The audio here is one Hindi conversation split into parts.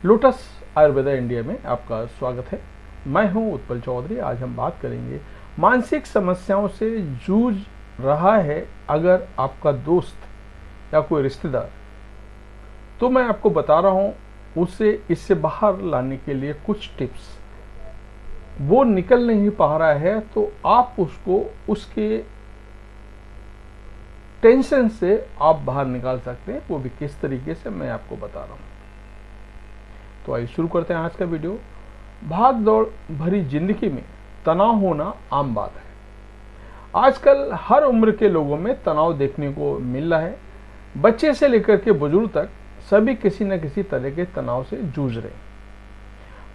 लोटस आयुर्वेदा इंडिया में आपका स्वागत है। मैं हूं उत्पल चौधरी। आज हम बात करेंगे मानसिक समस्याओं से जूझ रहा है अगर आपका दोस्त या कोई रिश्तेदार, तो मैं आपको बता रहा हूं उसे इससे बाहर लाने के लिए कुछ टिप्स। वो निकल नहीं पा रहा है तो आप उसको उसके टेंशन से आप बाहर निकाल सकते हैं। वो भी किस तरीके से, मैं आपको बता रहा हूं। तो आइए शुरू करते हैं आज का वीडियो। भाग दौड़ भरी जिंदगी में तनाव होना आम बात है। आजकल हर उम्र के लोगों में तनाव देखने को मिल रहा है। बच्चे से लेकर के बुजुर्ग तक सभी किसी न किसी तरह के तनाव से जूझ रहे हैं।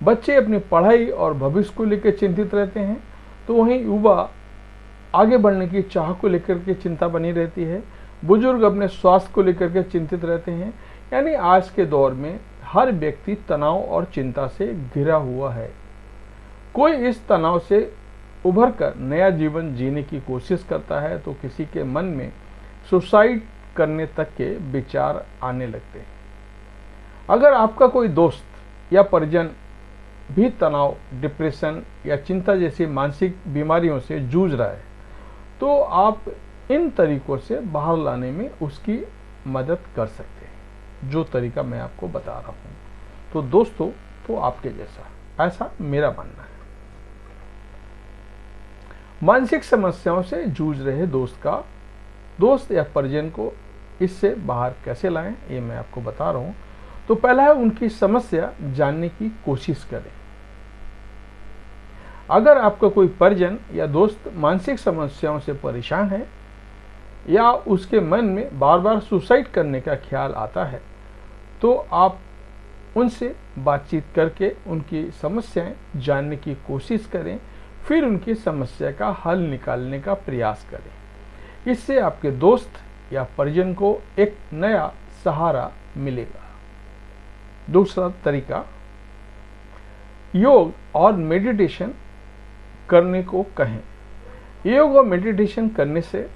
बच्चे अपनी पढ़ाई और भविष्य को लेकर चिंतित रहते हैं, तो वहीं युवा आगे बढ़ने की चाह को लेकर के चिंता बनी रहती है। बुजुर्ग अपने स्वास्थ्य को लेकर के चिंतित रहते हैं। यानी आज के दौर में हर व्यक्ति तनाव और चिंता से घिरा हुआ है। कोई इस तनाव से उभर कर नया जीवन जीने की कोशिश करता है, तो किसी के मन में सुसाइड करने तक के विचार आने लगते हैं। अगर आपका कोई दोस्त या परिजन भी तनाव, डिप्रेशन या चिंता जैसी मानसिक बीमारियों से जूझ रहा है, तो आप इन तरीकों से बाहर लाने में उसकी मदद कर सकते हैं, जो तरीका मैं आपको बता रहा हूं। तो दोस्तों, तो आपके जैसा, ऐसा मेरा मानना है। मानसिक समस्याओं से जूझ रहे दोस्त या परिजन को इससे बाहर कैसे लाएं, ये मैं आपको बता रहा हूं। तो पहला है, उनकी समस्या जानने की कोशिश करें। अगर आपका कोई परिजन या दोस्त मानसिक समस्याओं से परेशान है या उसके मन में बार बार सुसाइड करने का ख्याल आता है, तो आप उनसे बातचीत करके उनकी समस्याएं जानने की कोशिश करें, फिर उनकी समस्या का हल निकालने का प्रयास करें। इससे आपके दोस्त या परिजन को एक नया सहारा मिलेगा। दूसरा तरीका, योग और मेडिटेशन करने को कहें। योग और मेडिटेशन करने से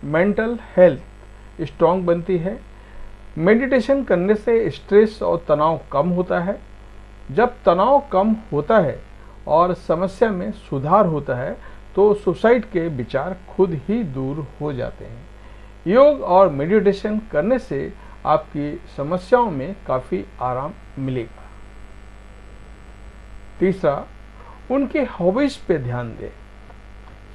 मेंटल हेल्थ स्ट्रांग बनती है। मेडिटेशन करने से स्ट्रेस और तनाव कम होता है। जब तनाव कम होता है और समस्या में सुधार होता है, तो सुसाइड के विचार खुद ही दूर हो जाते हैं। योग और मेडिटेशन करने से आपकी समस्याओं में काफ़ी आराम मिलेगा। तीसरा, उनके हॉबीज पे ध्यान दें।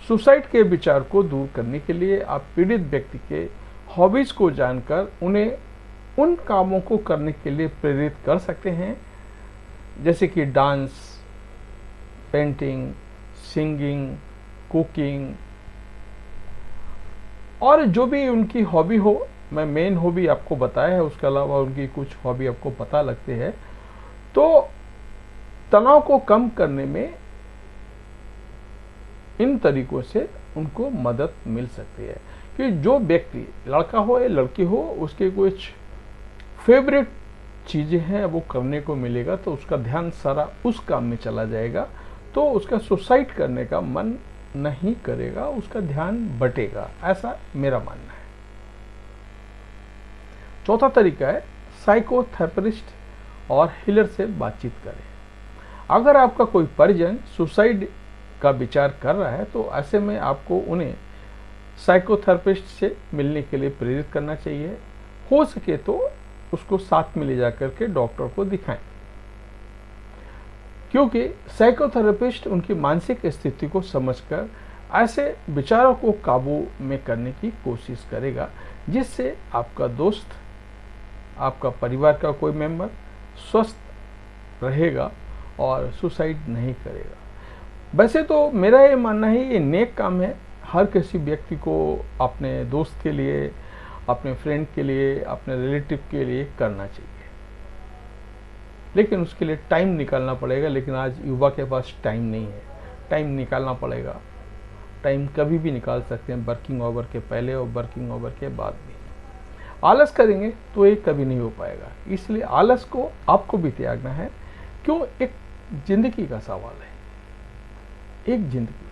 सुसाइड के विचार को दूर करने के लिए आप पीड़ित व्यक्ति के हॉबीज को जानकर उन्हें उन कामों को करने के लिए प्रेरित कर सकते हैं, जैसे कि डांस, पेंटिंग, सिंगिंग, कुकिंग, और जो भी उनकी हॉबी हो। मैं मेन हॉबी आपको बताया है, उसके अलावा उनकी कुछ हॉबी आपको पता लगते हैं, तो तनाव को कम करने में इन तरीकों से उनको मदद मिल सकती है। कि जो व्यक्ति, लड़का हो या लड़की हो, उसके कुछ फेवरेट चीज़ें हैं वो करने को मिलेगा, तो उसका ध्यान सारा उस काम में चला जाएगा, तो उसका सुसाइड करने का मन नहीं करेगा, उसका ध्यान बटेगा। ऐसा मेरा मानना है। चौथा तरीका है, साइकोथेरेपिस्ट और हीलर से बातचीत करें। अगर आपका कोई परिजन सुसाइड का विचार कर रहा है, तो ऐसे में आपको उन्हें साइकोथेरेपिस्ट से मिलने के लिए प्रेरित करना चाहिए। हो सके तो उसको साथ में ले जाकर के डॉक्टर को दिखाएं, क्योंकि साइकोथेरेपिस्ट उनकी मानसिक स्थिति को समझकर ऐसे विचारों को काबू में करने की कोशिश करेगा, जिससे आपका दोस्त, आपका परिवार का कोई मेंबर स्वस्थ रहेगा और सुसाइड नहीं करेगा। वैसे तो मेरा ये मानना है, ये नेक काम है। हर किसी व्यक्ति को अपने दोस्त के लिए, अपने फ्रेंड के लिए, अपने रिलेटिव के लिए करना चाहिए, लेकिन उसके लिए टाइम निकालना पड़ेगा। लेकिन आज युवा के पास टाइम नहीं है। टाइम निकालना पड़ेगा। टाइम कभी भी निकाल सकते हैं, वर्किंग आवर के पहले और वर्किंग आवर के बाद भी। आलस करेंगे तो ये कभी नहीं हो पाएगा। इसलिए आलस को आपको भी त्यागना है। क्यों? एक जिंदगी का सवाल है। एक जिंदगी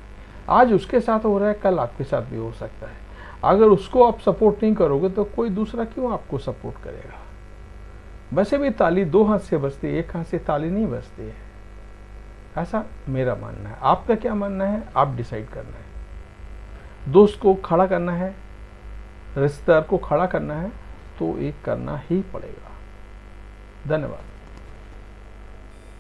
आज उसके साथ हो रहा है, कल आपके साथ भी हो सकता है। अगर उसको आप सपोर्ट नहीं करोगे, तो कोई दूसरा क्यों आपको सपोर्ट करेगा? वैसे भी ताली दो हाथ से बजती है, एक हाथ से ताली नहीं बजती है, ऐसा मेरा मानना है। आपका क्या मानना है, आप डिसाइड करना है। दोस्त को खड़ा करना है, रिश्तेदार को खड़ा करना है, तो एक करना ही पड़ेगा। धन्यवाद।